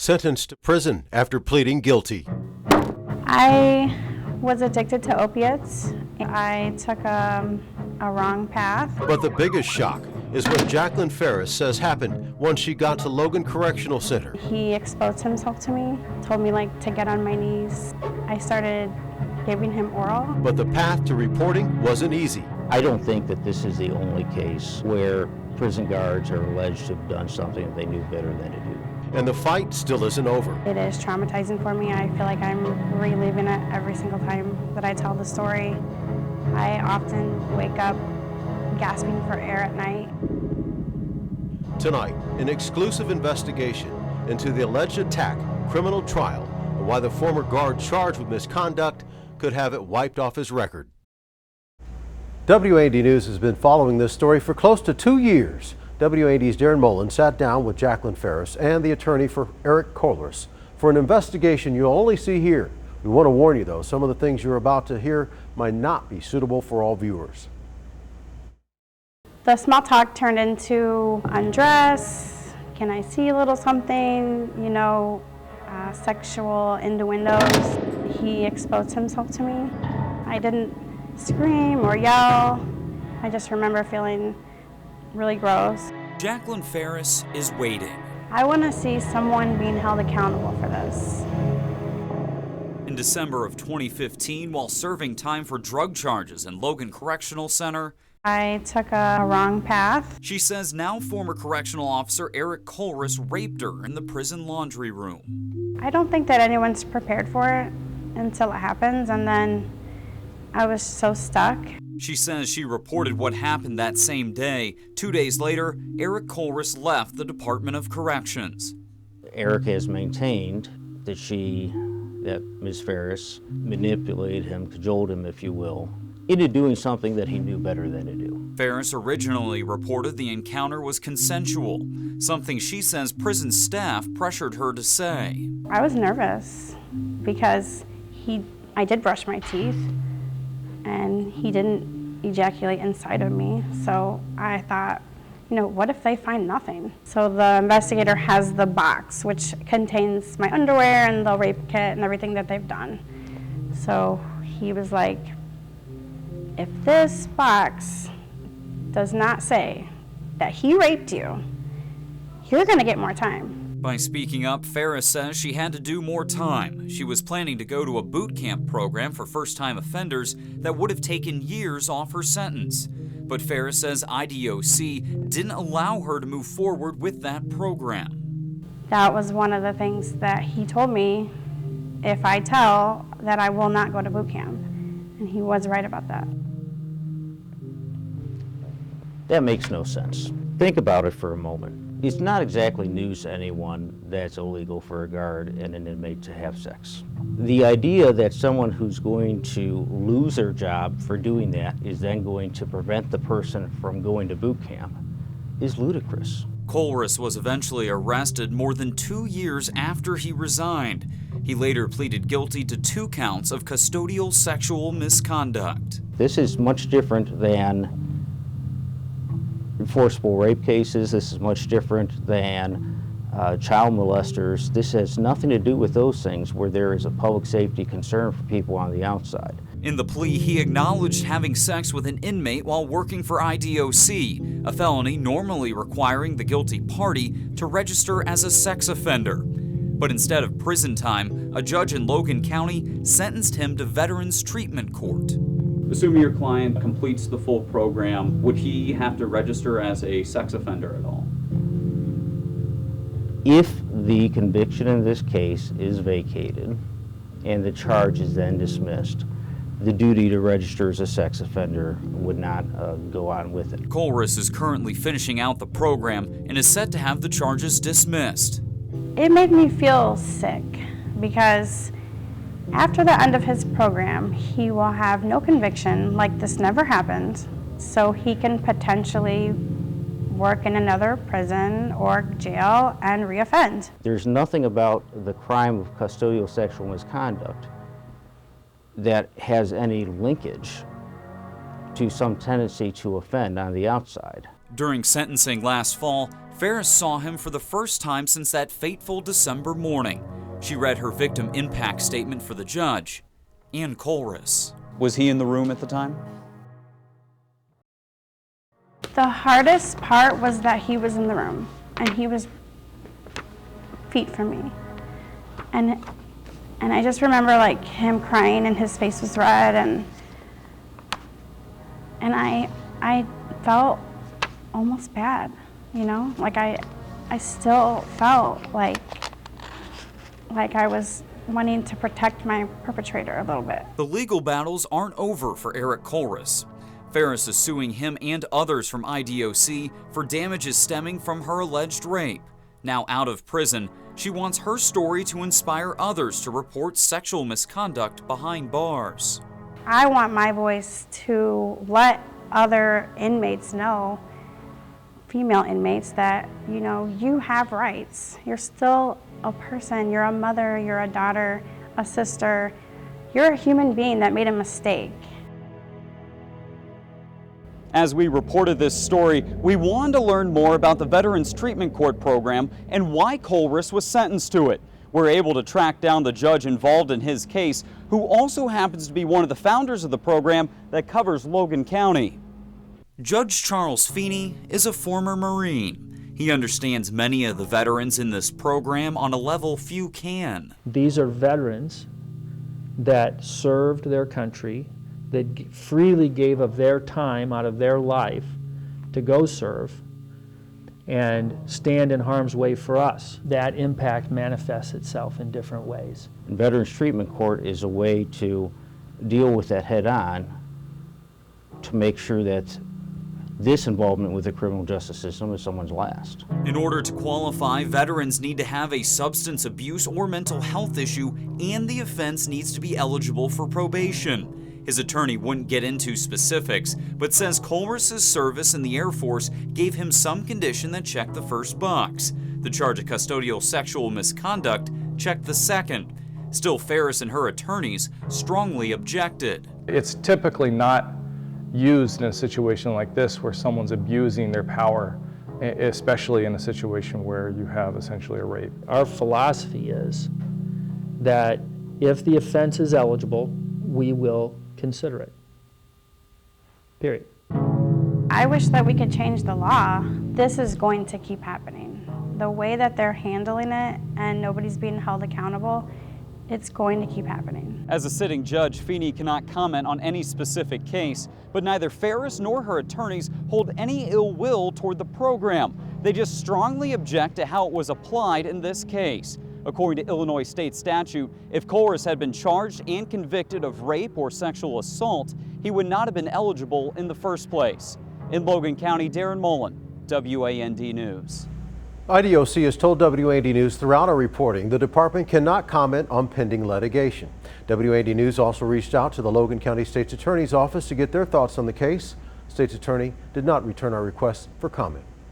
sentenced to prison after pleading guilty. I was addicted to opiates. I took a wrong path. But the biggest shock is what Jacqueline Ferris says happened once she got to Logan Correctional Center. He exposed himself to me, told me to get on my knees. I started giving him oral. But the path to reporting wasn't easy. I don't think that this is the only case where prison guards are alleged to have done something that they knew better than to do. And the fight still isn't over. It is traumatizing for me. I feel like I'm reliving it every single time that I tell the story. I often wake up gasping for air at night. Tonight, an exclusive investigation into the alleged attack, criminal trial, and why the former guard charged with misconduct could have it wiped off his record. WAD News has been following this story for close to 2 years. WAD's Darren Mullen sat down with Jacqueline Ferris and the attorney for Eric Kohlerus for an investigation you'll only see here. We want to warn you, though, some of the things you're about to hear might not be suitable for all viewers. The small talk turned into undress, can I see a little something, sexual innuendos. He exposed himself to me. I didn't scream or yell. I just remember feeling really gross. Jacqueline Ferris is waiting. I want to see someone being held accountable for this. In December of 2015, while serving time for drug charges in Logan Correctional Center, I took a wrong path. She says now former correctional officer Eric Kohlerus raped her in the prison laundry room. I don't think that anyone's prepared for it until it happens, and then I was so stuck. She says she reported what happened that same day. 2 days later, Eric Kohlerus left the Department of Corrections. Eric has maintained that Ms. Ferris manipulated him, cajoled him, if you will, into doing something that he knew better than to do. Ferris originally reported the encounter was consensual, something she says prison staff pressured her to say. I was nervous because I did brush my teeth and he didn't ejaculate inside of me. So I thought, what if they find nothing? So the investigator has the box, which contains my underwear and the rape kit and everything that they've done. So he was like, if this box does not say that he raped you, you're gonna get more time. By speaking up, Ferris says she had to do more time. She was planning to go to a boot camp program for first-time offenders that would have taken years off her sentence. But Ferris says IDOC didn't allow her to move forward with that program. That was one of the things that he told me, if I tell, that I will not go to boot camp. And he was right about that. That makes no sense. Think about it for a moment. It's not exactly news to anyone that it's illegal for a guard and an inmate to have sex. The idea that someone who's going to lose their job for doing that is then going to prevent the person from going to boot camp is ludicrous. Kohlerus was eventually arrested more than 2 years after he resigned. He later pleaded guilty to 2 counts of custodial sexual misconduct. This is much different than forcible rape cases. This is much different than child molesters. This has nothing to do with those things where there is a public safety concern for people on the outside. In the plea, he acknowledged having sex with an inmate while working for IDOC, a felony normally requiring the guilty party to register as a sex offender. But instead of prison time, a judge in Logan County sentenced him to Veterans Treatment Court. Assuming your client completes the full program, would he have to register as a sex offender at all? If the conviction in this case is vacated and the charge is then dismissed, the duty to register as a sex offender would not go on with it. Kohlerus is currently finishing out the program and is set to have the charges dismissed. It made me feel sick because after the end of his program, he will have no conviction, like this never happened, so he can potentially work in another prison or jail and reoffend. There's nothing about the crime of custodial sexual misconduct that has any linkage to some tendency to offend on the outside. During sentencing last fall, Ferris saw him for the first time since that fateful December morning. She read her victim impact statement for the judge and Colress. Was he in the room at the time? The hardest part was that he was in the room and he was feet from me. And I just remember like him crying and his face was red and I felt almost bad, you know? Like I still felt like I was wanting to protect my perpetrator a little bit. The legal battles aren't over for Eric Colress. Ferris is suing him and others from IDOC for damages stemming from her alleged rape. Now out of prison, she wants her story to inspire others to report sexual misconduct behind bars. I want my voice to let other inmates know, female inmates, that, you know, you have rights. You're still a person. You're a mother, you're a daughter, a sister. You're a human being that made a mistake. As we reported this story, we wanted to learn more about the Veterans Treatment Court program and why Colress was sentenced to it. We're able to track down the judge involved in his case, who also happens to be one of the founders of the program that covers Logan County. Judge Charles Feeney is a former Marine. He understands many of the veterans in this program on a level few can. These are veterans that served their country, that freely gave of their time out of their life to go serve and stand in harm's way for us. That impact manifests itself in different ways. Veterans Treatment Court is a way to deal with that head on, to make sure that this involvement with the criminal justice system is someone's last. In order to qualify, veterans need to have a substance abuse or mental health issue, and the offense needs to be eligible for probation. His attorney wouldn't get into specifics, but says Colress's service in the Air Force gave him some condition that checked the first box. The charge of custodial sexual misconduct checked the second. Still, Ferris and her attorneys strongly objected. It's typically not used in a situation like this where someone's abusing their power, especially in a situation where you have essentially a rape. Our philosophy is that if the offense is eligible, we will consider it. Period. I wish that we could change the law. This is going to keep happening. The way that they're handling it and nobody's being held accountable, it's going to keep happening. As a sitting judge, Feeney cannot comment on any specific case, but neither Ferris nor her attorneys hold any ill will toward the program. They just strongly object to how it was applied in this case. According to Illinois state statute, if Colress had been charged and convicted of rape or sexual assault, he would not have been eligible in the first place. In Logan County, Darren Mullen, WAND News. IDOC has told WAND News throughout our reporting the department cannot comment on pending litigation. WAND News also reached out to the Logan County State's Attorney's Office to get their thoughts on the case. State's Attorney did not return our request for comment.